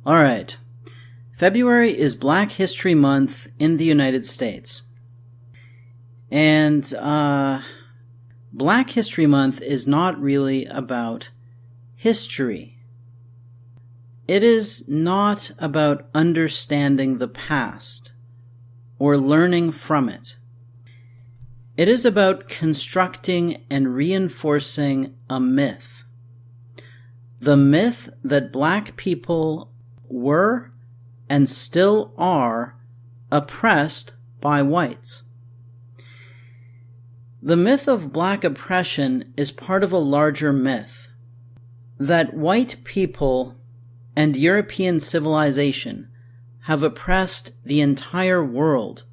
All right. February is Black History Month in the United States. And Black History Month is not really about history. It is not about understanding the past or learning from it. It is about constructing and reinforcing a myth. The myth that Black people were and still are oppressed by whites. The myth of Black oppression is part of a larger myth that white people and European civilization have oppressed the entire world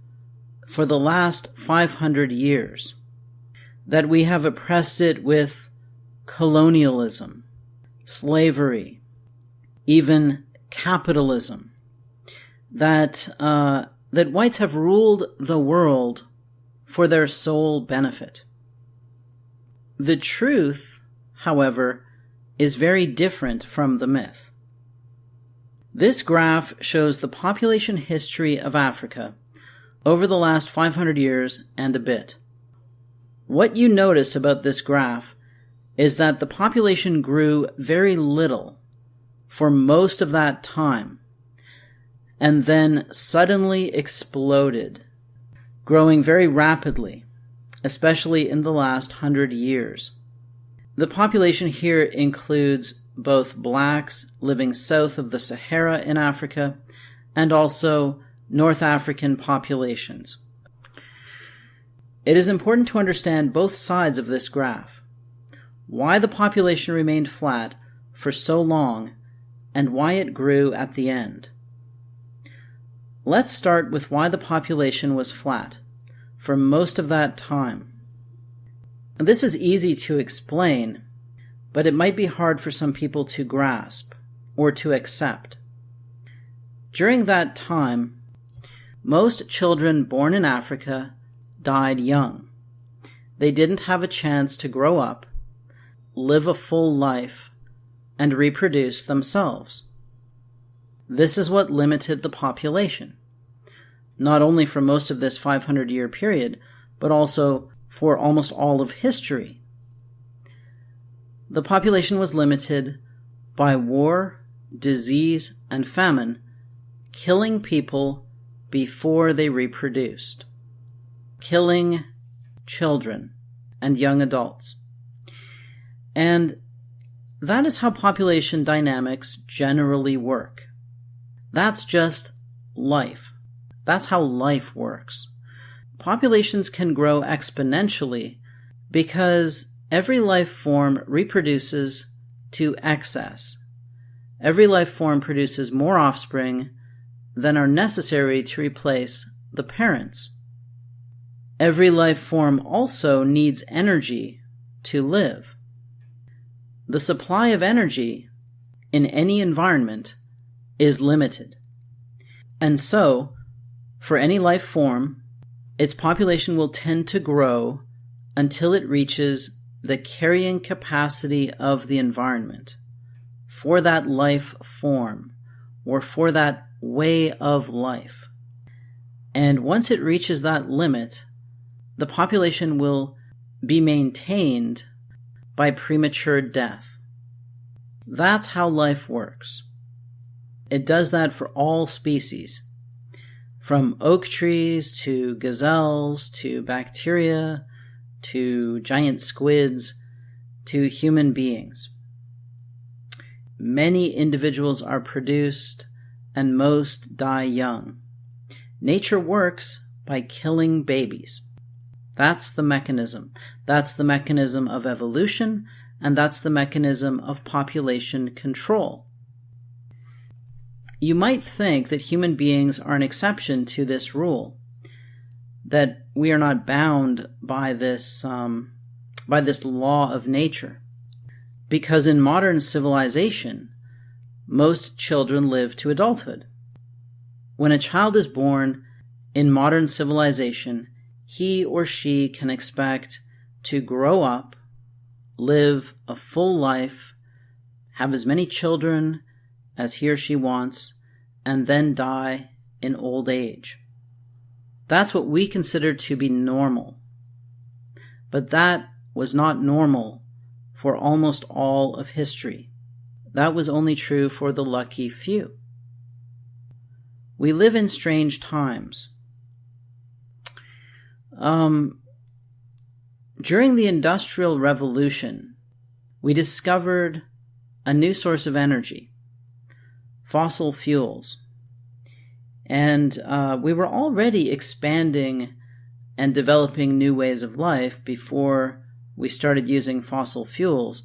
for the last 500 years, that we have oppressed it with colonialism, slavery, even capitalism, that whites have ruled the world for their sole benefit. The truth, however, is very different from the myth. This graph shows the population history of Africa over the last 500 years and a bit. What you notice about this graph is that the population grew very little for most of that time, and then suddenly exploded, growing very rapidly, especially in the last 100 years. The population here includes both Blacks living south of the Sahara in Africa and also North African populations. It is important to understand both sides of this graph, why the population remained flat for so long and why it grew at the end. Let's start with why the population was flat for most of that time. This is easy to explain, but it might be hard for some people to grasp or to accept. During that time, most children born in Africa died young. They didn't have a chance to grow up, live a full life, and reproduce themselves. This is what limited the population, not only for most of this 500-year period, but also for almost all of history. The population was limited by war, disease, and famine, killing people before they reproduced, killing children and young adults. And that is how population dynamics generally work. That's just life. That's how life works. Populations can grow exponentially because every life form reproduces to excess. Every life form produces more offspring than are necessary to replace the parents. Every life form also needs energy to live. The supply of energy in any environment is limited. And so, for any life form, its population will tend to grow until it reaches the carrying capacity of the environment for that life form or for that way of life. And once it reaches that limit, the population will be maintained by premature death. That's how life works. It does that for all species, from oak trees to gazelles to bacteria to giant squids to human beings. Many individuals are produced and most die young. Nature works by killing babies. That's the mechanism. That's the mechanism of evolution, and that's the mechanism of population control. You might think that human beings are an exception to this rule, that we are not bound by this law of nature, because in modern civilization, most children live to adulthood. When a child is born in modern civilization, he or she can expect to grow up, live a full life, have as many children as he or she wants and then die in old age. That's what we consider to be normal. But that was not normal for almost all of history. That was only true for the lucky few. We live in strange times. During the Industrial Revolution, we discovered a new source of energy, fossil fuels. And we were already expanding and developing new ways of life before we started using fossil fuels.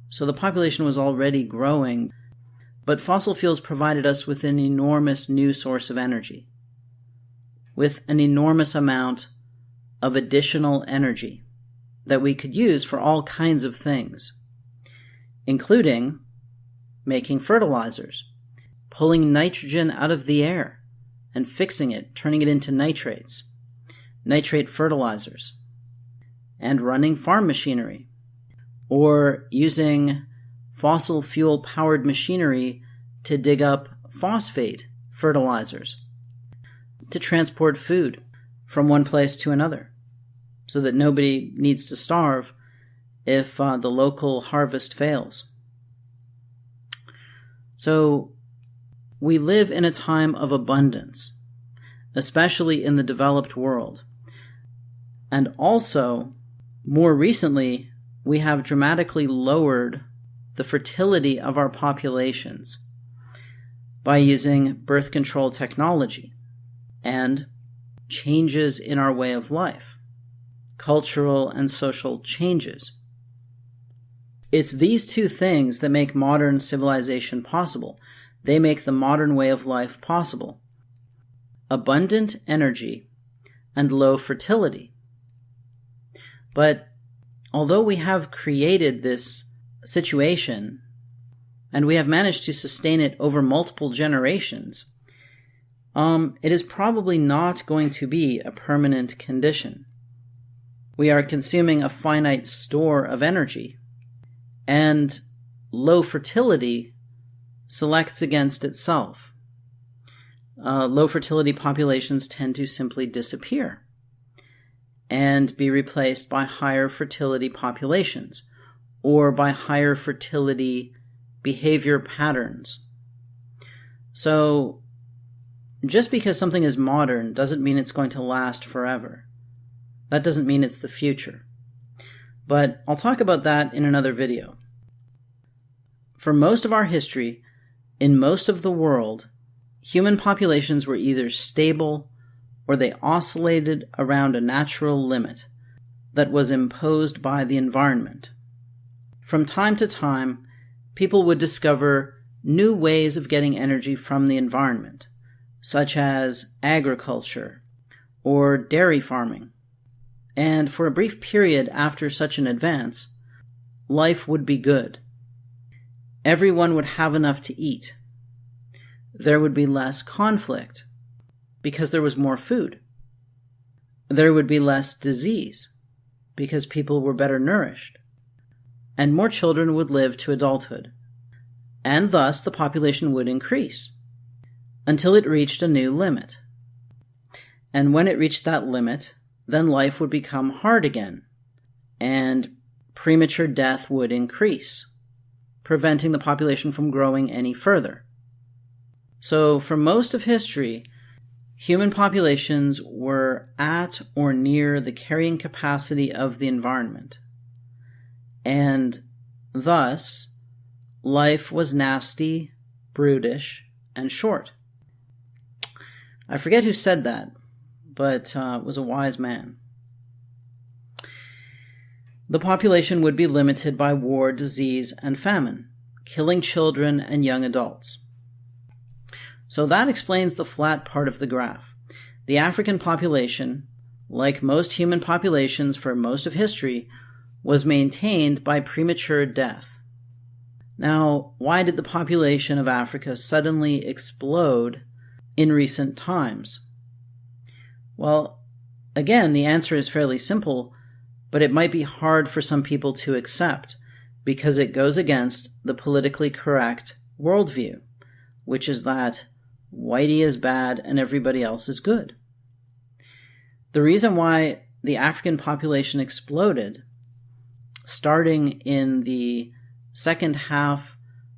So the population was already growing, but fossil fuels provided us with an enormous new source of energy, with an enormous amount of additional energy that we could use for all kinds of things, including making fertilizers, pulling nitrogen out of the air and fixing it, turning it into nitrates, nitrate fertilizers, and running farm machinery, or using fossil fuel-powered machinery to dig up phosphate fertilizers, to transport food from one place to another, so that nobody needs to starve if the local harvest fails. So we live in a time of abundance, especially in the developed world. And also, more recently, we have dramatically lowered the fertility of our populations by using birth control technology and changes in our way of life, cultural and social changes. It's these two things that make modern civilization possible. They make the modern way of life possible. Abundant energy and low fertility. But although we have created this situation and we have managed to sustain it over multiple generations, it is probably not going to be a permanent condition. We are consuming a finite store of energy, and low fertility selects against itself. Low fertility populations tend to simply disappear and be replaced by higher fertility populations or by higher fertility behavior patterns. So just because something is modern doesn't mean it's going to last forever. That doesn't mean it's the future. But I'll talk about that in another video. For most of our history, in most of the world, human populations were either stable or they oscillated around a natural limit that was imposed by the environment. From time to time, people would discover new ways of getting energy from the environment, such as agriculture or dairy farming. And for a brief period after such an advance, life would be good. Everyone would have enough to eat. There would be less conflict because there was more food. There would be less disease because people were better nourished. And more children would live to adulthood. And thus the population would increase until it reached a new limit. And when it reached that limit, then life would become hard again, and premature death would increase, preventing the population from growing any further. So for most of history, human populations were at or near the carrying capacity of the environment. And thus, life was nasty, brutish, and short. I forget who said that, but was a wise man. The population would be limited by war, disease, and famine, killing children and young adults. So that explains the flat part of the graph. The African population, like most human populations for most of history, was maintained by premature death. Now, why did the population of Africa suddenly explode in recent times? Well, again, the answer is fairly simple, but it might be hard for some people to accept because it goes against the politically correct worldview which is that whitey is bad and everybody else is good. The reason why the African population exploded, starting in the second half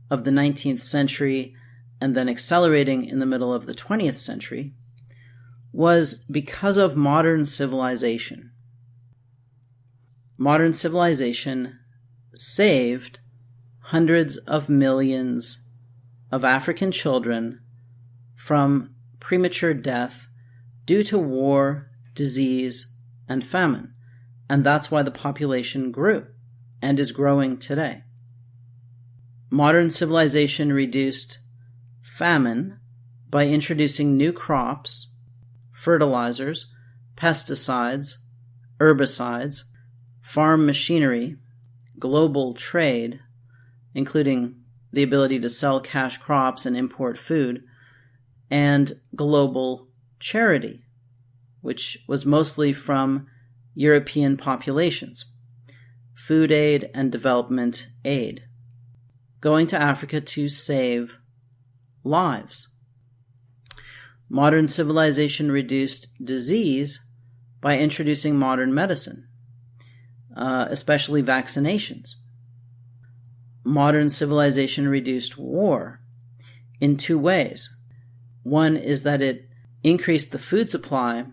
of the 19th century and then accelerating in the middle of the 20th century, was because of modern civilization. Modern civilization saved hundreds of millions of African children from premature death due to war, disease, and famine. And that's why the population grew and is growing today. Modern civilization reduced famine by introducing new crops, fertilizers, pesticides, herbicides, farm machinery, global trade, including the ability to sell cash crops and import food, and global charity, which was mostly from European populations, food aid and development aid, going to Africa to save lives. Modern civilization reduced disease by introducing modern medicine, especially vaccinations. Modern civilization reduced war in two ways. One is that it increased the food supply,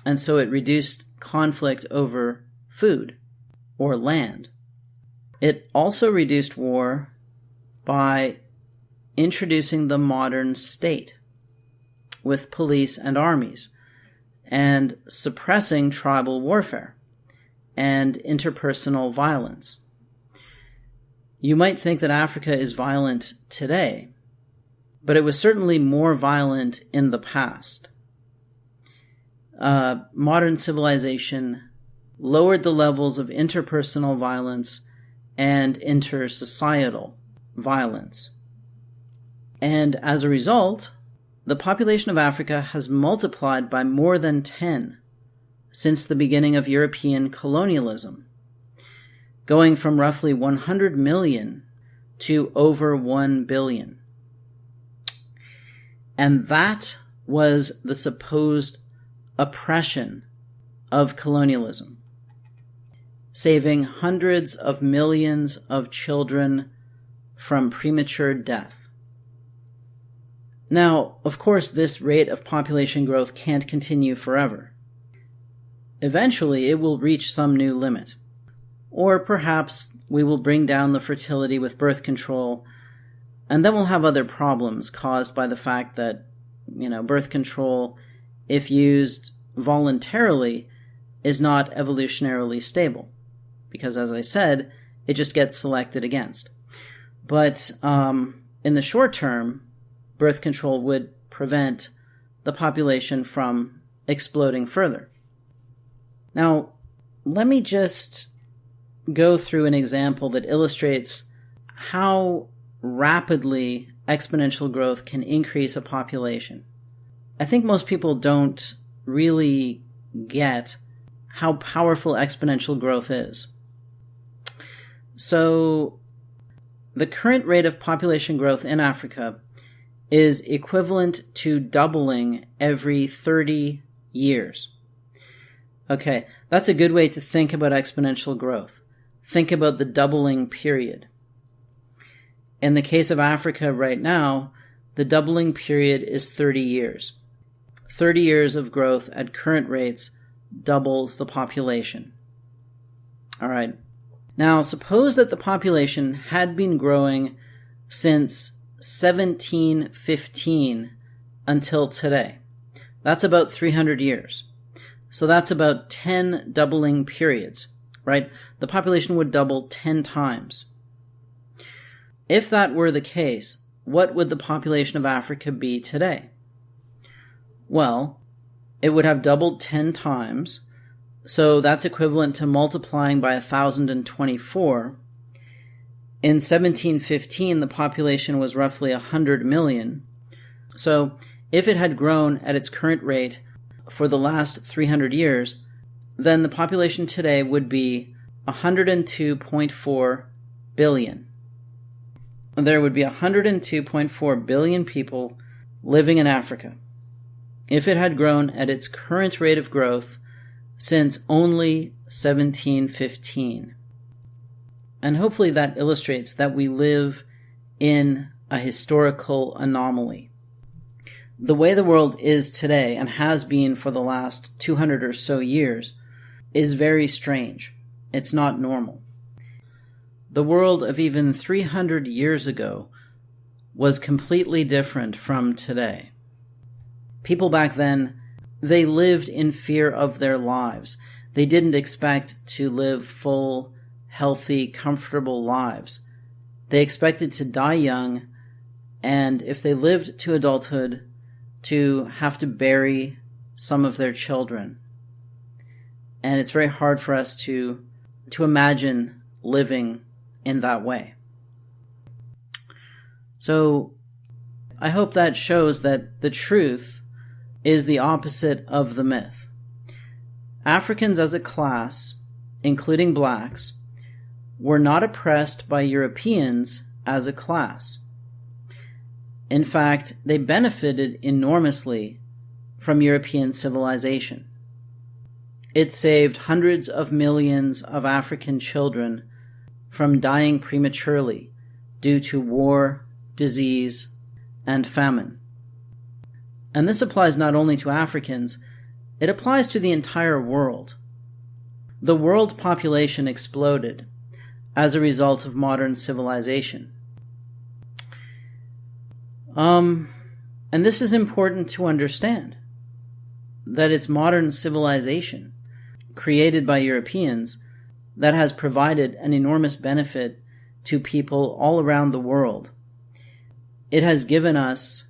and so it reduced conflict over food or land. It also reduced war by introducing the modern state with police and armies and suppressing tribal warfare and interpersonal violence. You might think that Africa is violent today, but it was certainly more violent in the past. Modern civilization lowered the levels of interpersonal violence and intersocietal violence. And as a result, the population of Africa has multiplied by more than 10 since the beginning of European colonialism, going from roughly 100 million to over 1 billion. And that was the supposed oppression of colonialism, saving hundreds of millions of children from premature death. Now, of course, this rate of population growth can't continue forever. Eventually, it will reach some new limit. Or perhaps we will bring down the fertility with birth control, and then we'll have other problems caused by the fact that, birth control, if used voluntarily, is not evolutionarily stable. Because, as I said, it just gets selected against. But in the short term, birth control would prevent the population from exploding further. Now, let me just go through an example that illustrates how rapidly exponential growth can increase a population. I think most people don't really get how powerful exponential growth is. So, the current rate of population growth in Africa is equivalent to doubling every 30 years. Okay, that's a good way to think about exponential growth. Think about the doubling period. In the case of Africa right now, the doubling period is 30 years. 30 years of growth at current rates doubles the population. All right. Now, suppose that the population had been growing since 1715 until today. That's about 300 years. So that's about 10 doubling periods, right? The population would double 10 times. If that were the case, what would the population of Africa be today? Well, it would have doubled 10 times, so that's equivalent to multiplying by 1,024. In 1715, the population was roughly 100 million. So if it had grown at its current rate for the last 300 years, then the population today would be 102.4 billion. there would be 102.4 billion people living in Africa if it had grown at its current rate of growth since only 1715. And hopefully that illustrates that we live in a historical anomaly. The way the world is today, and has been for the last 200 or so years, is very strange. It's not normal. The world of even 300 years ago was completely different from today. People back then, they lived in fear of their lives. They didn't expect to live full, healthy, comfortable lives. They expected to die young, and if they lived to adulthood, to have to bury some of their children. And it's very hard for us to imagine living in that way. So I hope that shows that the truth is the opposite of the myth. Africans as a class, including blacks, were not oppressed by Europeans as a class. In fact, they benefited enormously from European civilization. It saved hundreds of millions of African children from dying prematurely due to war, disease, and famine. And this applies not only to Africans, it applies to the entire world. The world population exploded as a result of modern civilization. And this is important to understand, that it's modern civilization created by Europeans that has provided an enormous benefit to people all around the world. It has given us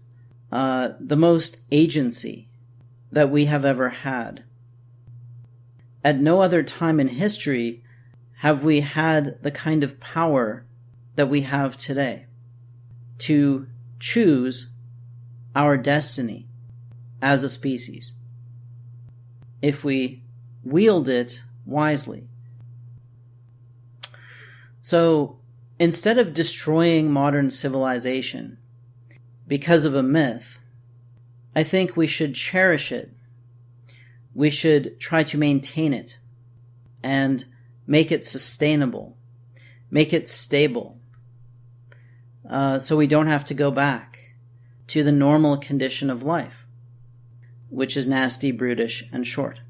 the most agency that we have ever had. At no other time in history have we had the kind of power that we have today to choose our destiny as a species, if we wield it wisely. So instead of destroying modern civilization because of a myth, I think we should cherish it. We should try to maintain it and make it sustainable, make it stable, so we don't have to go back to the normal condition of life, which is nasty, brutish, and short.